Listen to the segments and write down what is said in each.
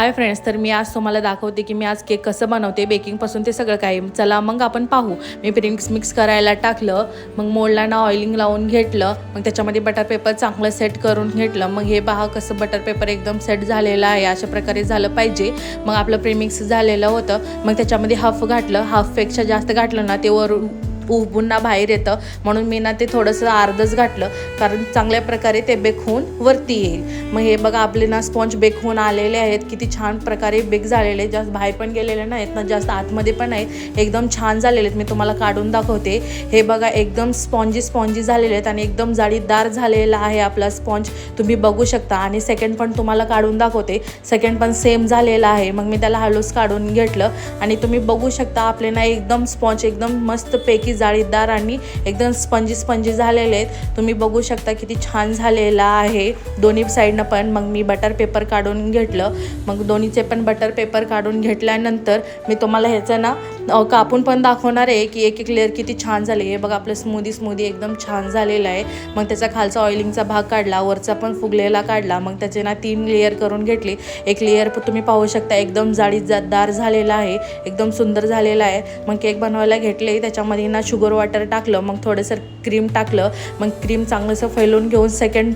Hi friends, तर मी आज तुम्हाला दाखवते की मी आज केक कसं बनवते, बेकिंगपासून ते सगळं काही. चला मग आपण पाहू. मी प्रीमिक्स मिक्स करायला टाकलं, मग मोल्डला ना ऑइलिंग लावून घेतलं, मग त्याच्यामध्ये बटर पेपर चांगलं सेट करून घेतलं. मग हे पहा कसं बटर पेपर एकदम सेट झालेलं आहे, अशा प्रकारे झालं पाहिजे. मग आपलं प्रीमिक्स झालेलं होतं. मग त्याच्यामध्ये हाफ घातलं, हाफपेक्षा जास्त घातलं ना ते वरून पुन्हा बाहेर येतं, म्हणून मी ना ते थोडंसं अर्धच घातलं, कारण चांगल्या प्रकारे ते बेक होऊन वरती येईल. मग हे बघा आपले ना स्पॉन्ज बेक होऊन आलेले आहेत, किती छान प्रकारे बेक झालेले, जास्त बाहेर पण गेलेले नाहीत ना, जास्त आतमध्ये पण आहेत, एकदम छान झालेले आहेत. मी तुम्हाला काढून दाखवते. हे बघा एकदम स्पॉन्जी झालेले आहेत आणि एकदम जाळीदार झालेला आहे आपला स्पॉन्ज, तुम्ही बघू शकता. आणि सेकंड पण तुम्हाला काढून दाखवते, सेकंड पण सेम झालेला आहे. मग मी त्याला हळूच काढून घेतलं आणि तुम्ही बघू शकता आपले ना एकदम स्पॉन्ज एकदम मस्तपैकी जाळीदार आणि एकदम स्पंजी झालेले आहेत. तुम्ही बघू शकता किती छान झालेला आहे दोन्ही साईडनं पण. मग मी बटर पेपर काढून घेतलं, मग दोन्हीचे पण बटर पेपर काढून घेतल्यानंतर मी तुम्हाला ह्याचं ना कापून पण दाखवणार आहे की एक एक लेअर किती छान झाले. हे बघा आपलं स्मूदी एकदम छान झालेलं आहे. मग त्याचा खालचा ऑइलिंगचा भाग काढला, वरचा पण फुगलेला काढला. मग त्याचे ना 3 लेअर करून घेतली. एक लेअर तुम्ही पाहू शकता एकदम जाळीदार झालेला आहे, एकदम सुंदर झालेला आहे. मग केक बनवायला घेतले, त्याच्यामध्ये ना शुगर वॉटर टाकलं, मग थोडंसं क्रीम टाकलं. मग क्रीम चांगलंसं फैलून घेऊन सेकंड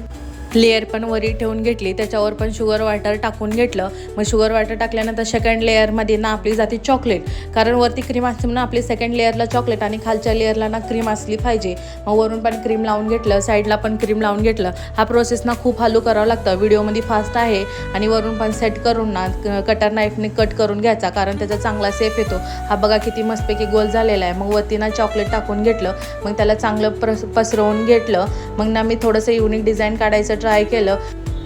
लेअर पण वरी ठेवून घेतली, त्याच्यावर पण शुगर वॉटर टाकून घेतलं. मग शुगर वॉटर टाकल्यानंतर सेकंड लेअरमध्ये ना आपली जाते चॉकलेट, कारण वरती क्रीम असते ना आपली सेकंड लेअरला चॉकलेट आणि खालच्या लेअरला ना क्रीम असली पाहिजे. मग वरून पण क्रीम लावून घेतलं, साईडला पण क्रीम लावून घेतलं. हा प्रोसेस ना खूप हलू करावं लागतं, व्हिडिओमध्ये फास्ट आहे. आणि वरून पण सेट करून ना कटर नाईफने कट करून घ्यायचा, कारण त्याचा चांगला सेफ येतो. हा बघा किती मस्तपैकी गोल झालेला आहे. मग वरती ना चॉकलेट टाकून घेतलं, मग त्याला चांगलं पसरवून घेतलं. मग ना मी थोडंसं युनिक डिझाईन काढायचं ट्राय केलं.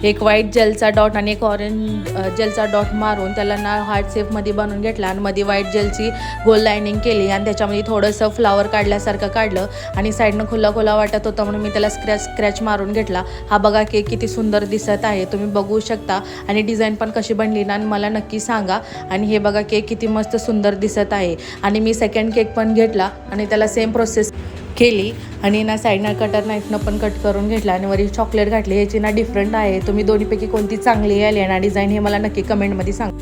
एक व्हाईट जेलचा डॉट आणि एक ऑरेंज जेलचा डॉट मारून त्याला ना हार्ट शेपमध्ये बनवून घेतला आणि मध्ये व्हाईट जेलची गोल लायनिंग केली आणि त्याच्यामध्ये थोडंसं फ्लावर काढल्यासारखं काढलं आणि साईडनं खुला वाटत होतं, म्हणून मी त्याला स्क्रॅच मारून घेतला. हा बघा केक किती सुंदर दिसत आहे, तुम्ही बघू शकता. आणि डिझाईन पण कशी बनली ना मला नक्की सांगा. आणि हे बघा केक किती मस्त सुंदर दिसत आहे. आणि मी सेकंड केक पण घेतला आणि त्याला सेम प्रोसेस केली आणि ना साईडनं कटर नाईफनं पण कट करून घेतला आणि वरी चॉकलेट घातली. ह्याची ना डिफरंट आहे, तुम्ही दोन्हीपैकी कोणती चांगली आली ना डिझाईन हे मला नक्की कमेंटमध्ये सांगा.